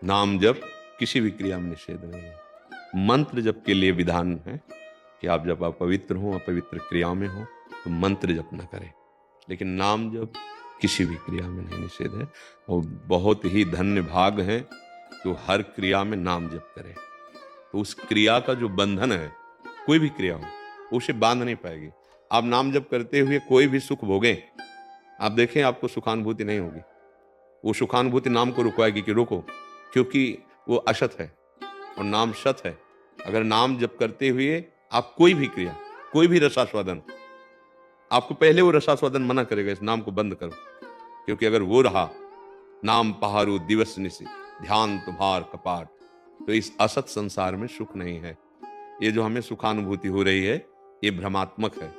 नाम जप किसी भी क्रिया में निषेध नहीं है। मंत्र जप के लिए विधान है कि आप जब अपवित्र हो, अपवित्र क्रिया में हो, तो मंत्र जप न करें, लेकिन नाम जप किसी भी क्रिया में नहीं निषेध है। और बहुत ही धन्य भाग है जो हर क्रिया में नाम जप करे, तो उस क्रिया का जो बंधन है, कोई भी क्रिया हो, वो उसे बांध नहीं पाएगी। आप नाम जप करते हुए कोई भी सुख भोगें, आप देखें आपको सुखानुभूति नहीं होगी। वो सुखानुभूति नाम को रुकवाएगी कि रुको, क्योंकि वो असत है और नाम सत है। अगर नाम जप करते हुए आप कोई भी क्रिया, कोई भी रसास्वादन, आपको पहले वो रसास्वादन मना करेगा, इस नाम को बंद करो, क्योंकि अगर वो रहा, नाम पहारू दिवस निशि ध्यान तुम्हार कपाट, तो इस असत संसार में सुख नहीं है। ये जो हमें सुखानुभूति हो रही है, ये भ्रमात्मक है।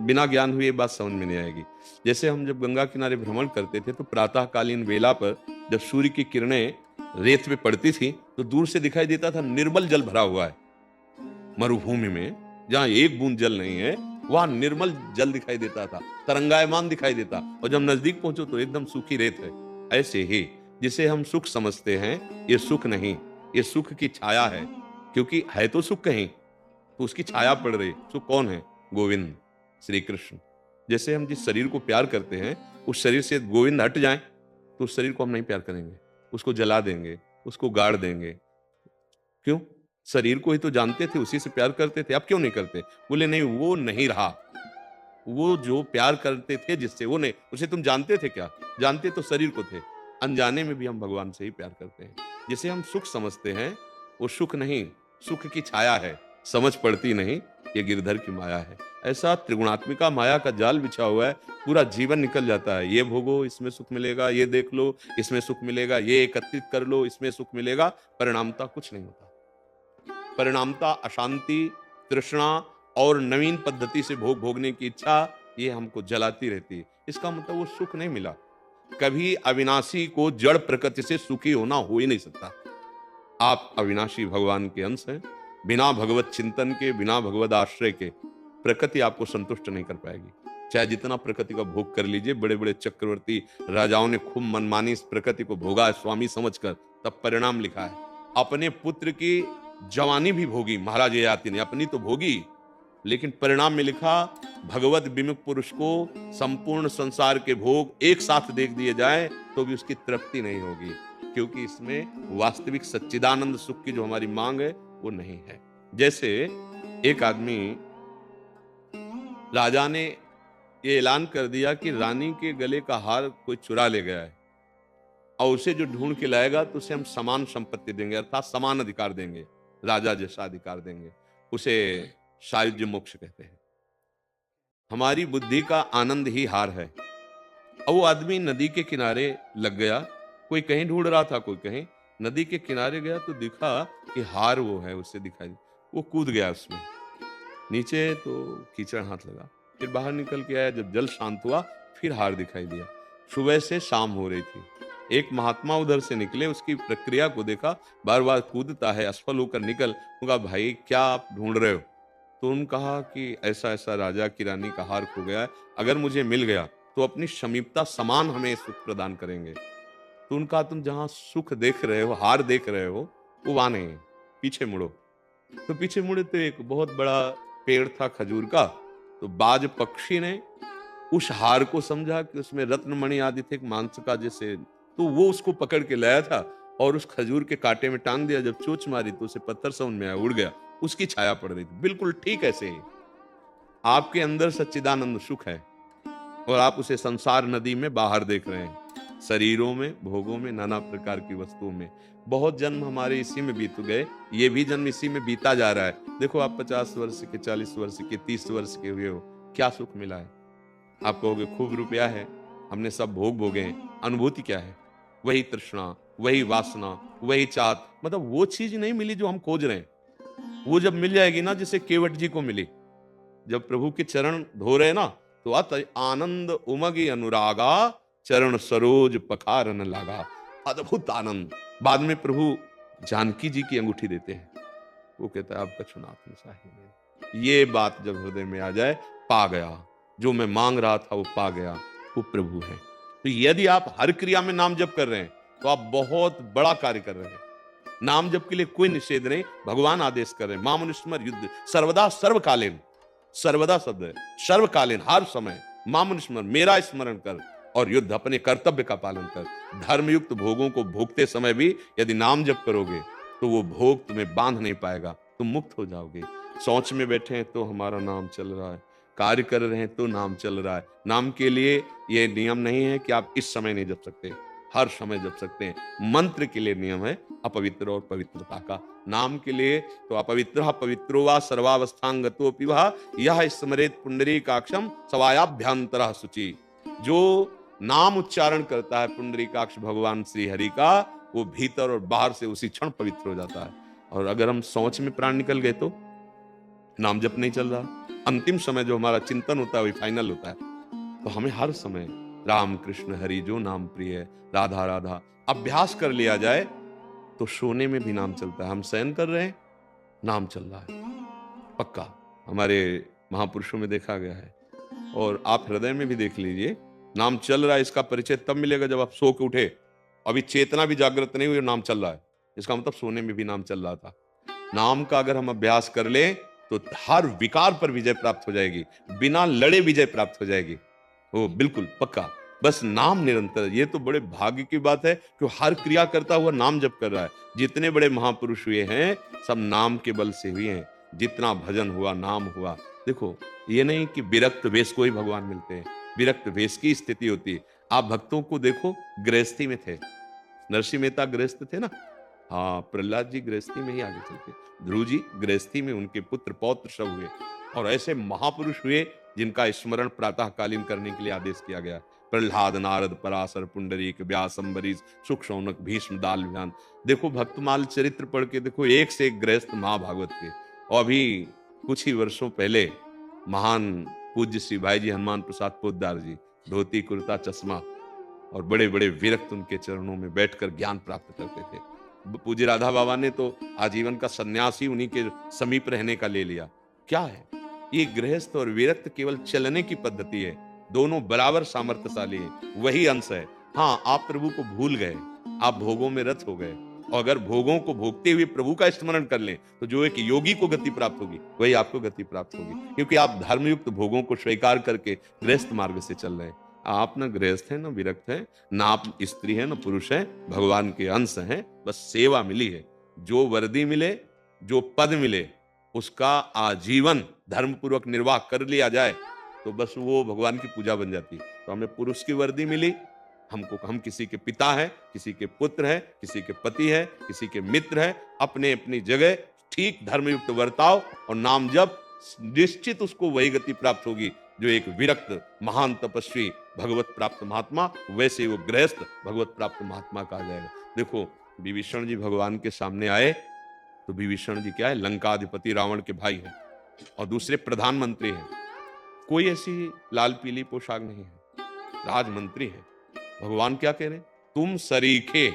बिना ज्ञान हुए ये बात समझ में नहीं आएगी। जैसे हम जब गंगा किनारे भ्रमण करते थे, तो प्रातःकालीन वेला पर जब सूर्य की किरणें रेत पे पड़ती थी, तो दूर से दिखाई देता था निर्मल जल भरा हुआ है। मरुभूमि में जहां एक बूंद जल नहीं है, वहां निर्मल जल दिखाई देता था, तरंगायमान दिखाई देता, और जब नजदीक पहुंचो तो एकदम सूखी रेत है। ऐसे ही जिसे हम सुख समझते हैं, ये सुख नहीं, ये सुख की छाया है। क्योंकि है तो सुख कहीं, तो उसकी छाया पड़ रही। सुख कौन है? गोविंद, श्री कृष्ण। जैसे हम जिस शरीर को प्यार करते हैं, उस शरीर से गोविंद हट जाएं, तो उस शरीर को हम नहीं प्यार करेंगे, उसको जला देंगे, उसको गाड़ देंगे। क्यों? शरीर को ही तो जानते थे, उसी से प्यार करते थे, अब क्यों नहीं करते? बोले नहीं, वो नहीं रहा। वो जो प्यार करते थे जिससे, वो नहीं, उसे तुम जानते थे क्या? जानते तो शरीर को थे। अनजाने में भी हम भगवान से ही प्यार करते हैं। जिसे हम सुख समझते हैं, वो सुख नहीं, सुख की छाया है, समझ पड़ती नहीं, ये गिरधर की माया है। ऐसा त्रिगुणात्मिका माया का जाल बिछा हुआ है, पूरा जीवन निकल जाता है। ये भोगो, इसमें सुख मिलेगा, ये देख लो, इसमें सुख मिलेगा, ये एकत्रित कर लो, इसमें सुख मिलेगा। परिणामता कुछ नहीं होता। परिणामता अशांति, तृष्णा और नवीन पद्धति से भोग भोगने की इच्छा, ये हमको जलाती रहती है। इसका मतलब वो सुख नहीं मिला। कभी अविनाशी को जड़ प्रकृति से सुखी होना हो ही नहीं सकता। आप अविनाशी भगवान के अंश हैं। बिना भगवत चिंतन के, बिना भगवत आश्रय के प्रकृति आपको संतुष्ट नहीं कर पाएगी। चाहे जितना प्रकृति का भोग कर लीजिए, बड़े बड़े चक्रवर्ती राजाओं ने खूब मनमानी इस प्रकृति को भोगा है स्वामी समझकर, तब परिणाम लिखा है। अपने पुत्र की जवानी भी भोगी महाराज ययाति ने, अपनी तो भोगी, लेकिन परिणाम में लिखा, भगवत विमुख पुरुष को संपूर्ण संसार के भोग एक साथ देख दिए जाए तो भी उसकी तृप्ति नहीं होगी, क्योंकि इसमें वास्तविक सच्चिदानंद सुख की जो हमारी मांग है, वो नहीं है। जैसे एक आदमी, राजा ने ये ऐलान कर दिया कि रानी के गले का हार कोई चुरा ले गया है, और उसे जो ढूंढ के लाएगा तो उसे हम समान संपत्ति देंगे, अर्थात समान अधिकार देंगे, राजा जैसा अधिकार देंगे। उसे सायुज्य मोक्ष कहते हैं। हमारी बुद्धि का आनंद ही हार है। अब वो आदमी नदी के किनारे लग गया, कोई कहीं ढूंढ रहा था, कोई कहीं। नदी के किनारे गया तो दिखा कि हार वो है, उससे दिखाई, वो कूद गया उसमें नीचे, तो कीचड़ हाथ लगा। फिर बाहर निकल के आया, जब जल शांत हुआ, फिर हार दिखाई दिया। सुबह से शाम हो रही थी। एक महात्मा उधर से निकले, उसकी प्रक्रिया को देखा, बार बार कूदता है, असफल होकर निकल। उनका भाई क्या आप ढूंढ रहे हो? तो उन्होंने कहा कि ऐसा ऐसा राजा की रानी का हार खो गया है, अगर मुझे मिल गया तो अपनी समीपता समान हमें सुख प्रदान करेंगे। तो उनका, तुम जहां सुख देख रहे हो, हार देख रहे हो, वो वहां नहीं है, पीछे मुड़ो। तो पीछे मुड़े तो एक बहुत बड़ा पेड़ था खजूर का। तो बाज पक्षी ने उस हार को समझा कि उसमें रत्न मणि आदि थे, मांस का जैसे, तो वो उसको पकड़ के लाया था और उस खजूर के कांटे में टांग दिया। जब चोंच मारी तो उसे पत्थर समझ में आया, उड़ गया, उसकी छाया पड़ रही थी। बिल्कुल ठीक ऐसे ही आपके अंदर सच्चिदानंद सुख है और आप उसे संसार नदी में बाहर देख रहे हैं, शरीरों में, भोगों में, नाना प्रकार की वस्तुओं में। बहुत जन्म हमारे इसी में बीत गए, ये भी जन्म इसी में बीता जा रहा है। देखो आप 50 वर्ष के, 40 वर्ष के, 30 वर्ष के हुए हो, क्या सुख मिला है? आप कहोगे खूब रुपया है, हमने सब भोग भोगे हैं। अनुभूति क्या है? वही तृष्णा, वही वासना, वही चाहत, मतलब वो चीज नहीं मिली जो हम खोज रहे हैं। वो जब मिल जाएगी ना, जैसे केवट जी को मिली, जब प्रभु के चरण धो रहे ना, तो अत आनंद उमगी अनुरागा, चरण सरोज पखारन लागा। अद्भुत आनंद। बाद में प्रभु जानकी जी की अंगूठी देते हैं, वो कहता है आपका चुनाव साहिब। ये बात जब हृदय में आ जाए, पा गया, जो मैं मांग रहा था वो पा गया, वो प्रभु है। तो यदि आप हर क्रिया में नाम जप कर रहे हैं, तो आप बहुत बड़ा कार्य कर रहे हैं। नाम जप के लिए कोई निषेध नहीं, भगवान आदेश कर रहे हैं, मामनुस्मर युद्ध सर्वदा सर्वकालीन, सर्वदा शब्द है, सर्वकालीन हर समय मामनुस्मर, मेरा स्मरण कर और युद्ध, अपने कर्तव्य का पालन कर। धर्मयुक्त भोगों को भोगते समय भी यदि नाम जप करोगे तो वो भोग तुम्हें बांध नहीं पाएगा, तुम मुक्त हो जाओगे। शौच में बैठे हैं तो हमारा नाम चल रहा है, कार्य कर रहे हैं तो नाम चल रहा है। नाम के लिए ये नियम नहीं है कि आप इस समय नहीं जप सकते, हर समय जप सकते हैं। मंत्र के लिए नियम है अपवित्र और पवित्रता का। नाम के लिए तो अपवित्र पवित्रो वा सर्वावस्थांगतो पिवा यह स्मरेत पुंडरीकाक्षम सवायाभ्यंतरः शुचि। जो नाम उच्चारण करता है पुंडरीकाक्ष भगवान श्री हरि का, वो भीतर और बाहर से उसी क्षण पवित्र हो जाता है। और अगर हम सोच में प्राण निकल गए तो नाम जप नहीं चल रहा, अंतिम समय जो हमारा चिंतन होता है वही फाइनल होता है। तो हमें हर समय राम कृष्ण हरि जो नाम प्रिय है, राधा राधा अभ्यास कर लिया जाए तो सोने में भी नाम चलता है। हम शयन कर रहे हैं, नाम चल रहा है पक्का, हमारे महापुरुषों में देखा गया है। और आप हृदय में भी देख लीजिए, नाम चल रहा है इसका परिचय तब मिलेगा जब आप सो के उठे, अभी चेतना भी जागृत नहीं हुई, नाम चल रहा है, इसका मतलब सोने में भी नाम चल रहा था। नाम का अगर हम अभ्यास कर ले तो हर विकार पर विजय प्राप्त हो जाएगी, बिना लड़े विजय प्राप्त हो जाएगी, वो बिल्कुल पक्का। बस नाम निरंतर, ये तो बड़े भाग्य की बात है कि हर क्रिया करता हुआ नाम जप कर रहा है। जितने बड़े महापुरुष हुए हैं सब नाम के बल से हुए हैं, जितना भजन हुआ नाम हुआ। देखो ये नहीं कि विरक्त वेश को ही भगवान मिलते हैं, विरक्त वेश की स्थिति होती है। आप भक्तों को देखो, गृहस्थी में थे, नरसिंह मेहता गृहस्थ थे ना, हाँ प्रहलाद जी गृहस्थी में ही आगे चलते, ध्रुव जी गृहस्थी में, उनके पुत्र पौत्र सब हुए। और ऐसे महापुरुष हुए जिनका स्मरण प्रातःकालीन करने के लिए आदेश किया गया। प्रहलाद, नारद, पराशर, पुंडरीक, व्यास, अम्बरीश, सुख, शौनक, भीष्म, दालव्यान। देखो भक्तमाल चरित्र पढ़ के देखो, एक से एक गृहस्थ महाभागवत के। और अभी कुछ ही वर्षों पहले महान पूज्य श्री भाई जी हनुमान प्रसाद पोद्दार जी, धोती कुर्ता चश्मा और बड़े बड़े विरक्त उनके चरणों में बैठकर ज्ञान प्राप्त करते थे। पूज्य राधा बाबा ने तो आजीवन का सन्यास ही उन्हीं के समीप रहने का ले लिया। क्या है ये गृहस्थ और विरक्त केवल चलने की पद्धति है, दोनों बराबर सामर्थ्यशाली हैं, वही अंश है। हाँ आप प्रभु को भूल गए, आप भोगों में रत हो गए, और अगर भोगों को भोगते हुए प्रभु का स्मरण कर लें तो जो एक योगी को गति प्राप्त होगी वही आपको गति प्राप्त होगी, क्योंकि आप धर्मयुक्त भोगों को स्वीकार करके गृहस्थ मार्ग से चल रहे हैं। आप न गृहस्थ है न विरक्त है, न आप स्त्री है न पुरुष है, भगवान के अंश हैं, बस सेवा मिली है। जो वर्दी मिले, जो पद मिले, उसका आजीवन धर्मपूर्वक निर्वाह कर लिया जाए तो बस वो भगवान की पूजा बन जाती है। तो हमें पुरुष की वर्दी मिली, हम किसी के पिता है, किसी के पुत्र है, किसी के पति है, किसी के मित्र है, अपने अपनी जगह ठीक धर्मयुक्त वर्ताव और नाम जप, निश्चित उसको वही गति प्राप्त होगी जो एक विरक्त महान तपस्वी भगवत प्राप्त महात्मा, वैसे वो गृहस्थ भगवत प्राप्त महात्मा कहा जाएगा। देखो विभीषण जी भगवान के सामने आए तो विभीषण जी क्या है, लंकाधिपति रावण के भाई हैं और दूसरे प्रधानमंत्री हैं, कोई ऐसी लाल पीली पोशाक नहीं है, राजमंत्री है। भगवान क्या कह रहे, तुम सरीखे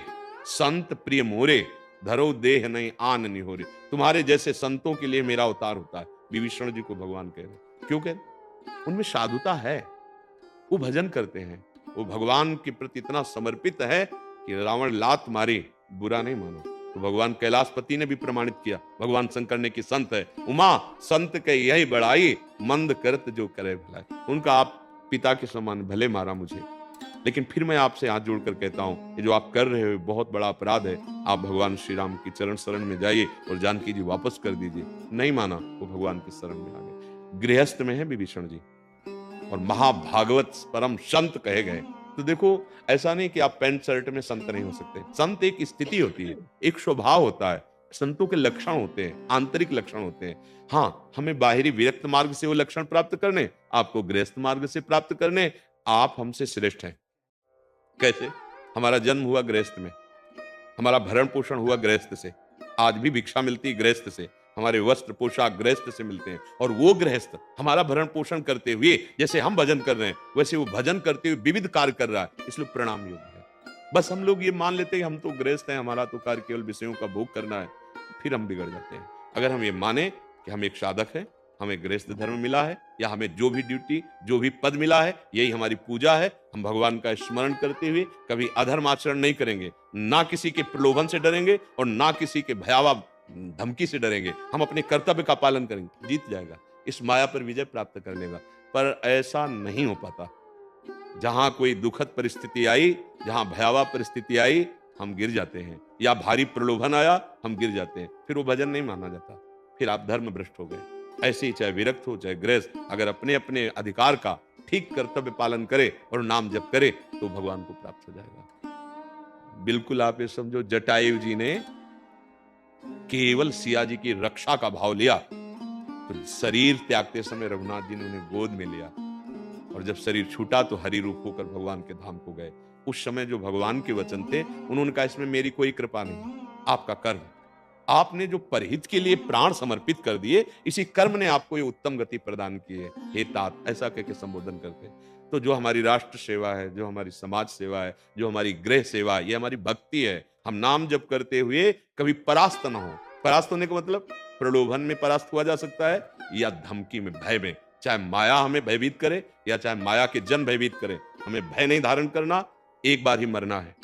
संत प्रिय मोरे, धरो देह नहीं आन निहोरे। तुम्हारे जैसे संतों के लिए मेरा अवतार होता है, विभीषण जी को भगवान कह रहे। क्यों कह रहे, उनमें साधुता है, वो भजन करते हैं, वो भगवान के प्रति इतना समर्पित है कि रावण लात मारे बुरा नहीं मानो। तो भगवान कैलाशपति ने भी प्रमाणित किया, भगवान शंकर ने कि संत है, उमा संत के यही बड़ाई, मंद करत जो करे भलाई। उनका आप पिता के समान भले मारा मुझे, लेकिन फिर मैं आपसे हाथ जोड़कर कहता हूं, ये जो आप कर रहे हो बहुत बड़ा अपराध है। आप भगवान श्री राम की चरण शरण में जाइए और जानकी जी वापस कर दीजिए। नहीं माना, वो भगवान की शरण में आ गए। गृहस्थ में है विभीषण जी और महाभागवत परम संत कहे गए। तो देखो ऐसा नहीं कि आप पैंट शर्ट में संत नहीं हो सकते। संत एक स्थिति होती है, एक स्वभाव होता है, संतों के लक्षण होते हैं, आंतरिक लक्षण होते हैं। हाँ हमें बाहरी विरक्त मार्ग से वो लक्षण प्राप्त करने, आपको गृहस्थ मार्ग से प्राप्त करने। आप हमसे श्रेष्ठ हैं। कैसे, हमारा जन्म हुआ गृहस्थ में, हमारा भरण पोषण हुआ गृहस्थ से, आज भी भिक्षा मिलती है गृहस्थ से, हमारे वस्त्र पोशाक गृहस्थ से मिलते हैं, और वो गृहस्थ हमारा भरण पोषण करते हुए जैसे हम भजन कर रहे हैं वैसे वो भजन करते हुए विविध कार्य कर रहा है, इसलिए प्रणाम योग्य है। बस हम लोग ये मान लेते हैं हम तो गृहस्थ हैं, हमारा तो कार्य केवल विषयों का भोग करना है, फिर हम बिगड़ जाते हैं। अगर हम ये माने कि हम एक साधक हैं, हमें गृहस्थ धर्म मिला है, या हमें जो भी ड्यूटी, जो भी पद मिला है, यही हमारी पूजा है। हम भगवान का स्मरण करते हुए कभी अधर्म आचरण नहीं करेंगे, ना किसी के प्रलोभन से डरेंगे और ना किसी के भयावह धमकी से डरेंगे। हम अपने कर्तव्य का पालन करेंगे, जीत जाएगा, इस माया पर विजय प्राप्त कर लेगा। पर ऐसा नहीं हो पाता। जहां कोई दुखद परिस्थिति आई, जहां भयावह परिस्थिति आई, हम गिर जाते हैं, या भारी प्रलोभन आया, हम गिर जाते हैं, फिर वो भजन नहीं माना जाता, फिर आप धर्म भ्रष्ट हो गए। ऐसे ही चाहे विरक्त हो चाहे गृहस्थ, अगर अपने अपने अधिकार का ठीक कर्तव्य पालन करे और नाम जप करे तो भगवान को प्राप्त हो जाएगा। बिल्कुल आप ये समझो, जटायु जी ने केवल सिया जी की रक्षा का भाव लिया, तो शरीर त्यागते समय रघुनाथ जी ने उन्हें गोद में लिया, और जब शरीर छूटा तो हरि रूप होकर भगवान के धाम को गए। उस समय जो भगवान के वचन थे, उन्होंने कहा इसमें मेरी कोई कृपा नहीं, आपका कर्म, आपने जो परहित के लिए प्राण समर्पित कर दिए, इसी कर्म ने आपको ये उत्तम गति प्रदान की है, हे तात, ऐसा कह के संबोधन करते। तो जो हमारी राष्ट्र सेवा है, जो हमारी समाज सेवा है, जो हमारी गृह सेवा है, ये हमारी भक्ति है। हम नाम जप करते हुए कभी परास्त ना हो। परास्त होने का मतलब प्रलोभन में परास्त हुआ जा सकता है, या धमकी में, भय में। चाहे माया हमें भयभीत करे या चाहे माया के जन भयभीत करे, हमें भय नहीं धारण करना। एक बार ही मरना है,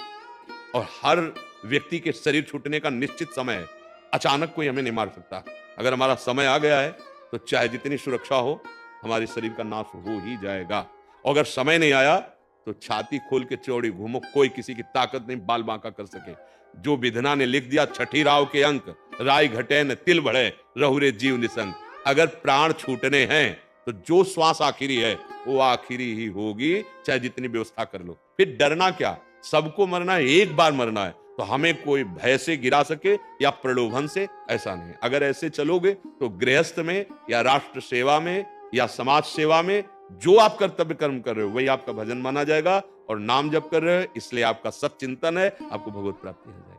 और हर व्यक्ति के शरीर छूटने का निश्चित समय है। अचानक कोई हमें नहीं मार सकता। अगर हमारा समय आ गया है तो चाहे जितनी सुरक्षा हो, हमारे शरीर का नाश हो ही जाएगा। और अगर समय नहीं आया तो छाती खोल के चौड़ी घूमो, कोई किसी की ताकत नहीं बाल बांका कर सके। जो विधना ने लिख दिया, छठी राव के अंक, राय घटे न तिल बढ़े, रहुरे जीव निसंग। अगर प्राण छूटने हैं तो जो श्वास आखिरी है वो आखिरी ही होगी, चाहे जितनी व्यवस्था कर लो। फिर डरना क्या, सबको मरना है, एक बार मरना है, तो हमें कोई भय से गिरा सके या प्रलोभन से, ऐसा नहीं। अगर ऐसे चलोगे तो गृहस्थ में या राष्ट्र सेवा में या समाज सेवा में जो आप कर्तव्य कर्म कर रहे हो वही आपका भजन माना जाएगा, और नाम जप कर रहे हो इसलिए आपका सत चिंतन है, आपको भगवत प्राप्ति हो जाएगी।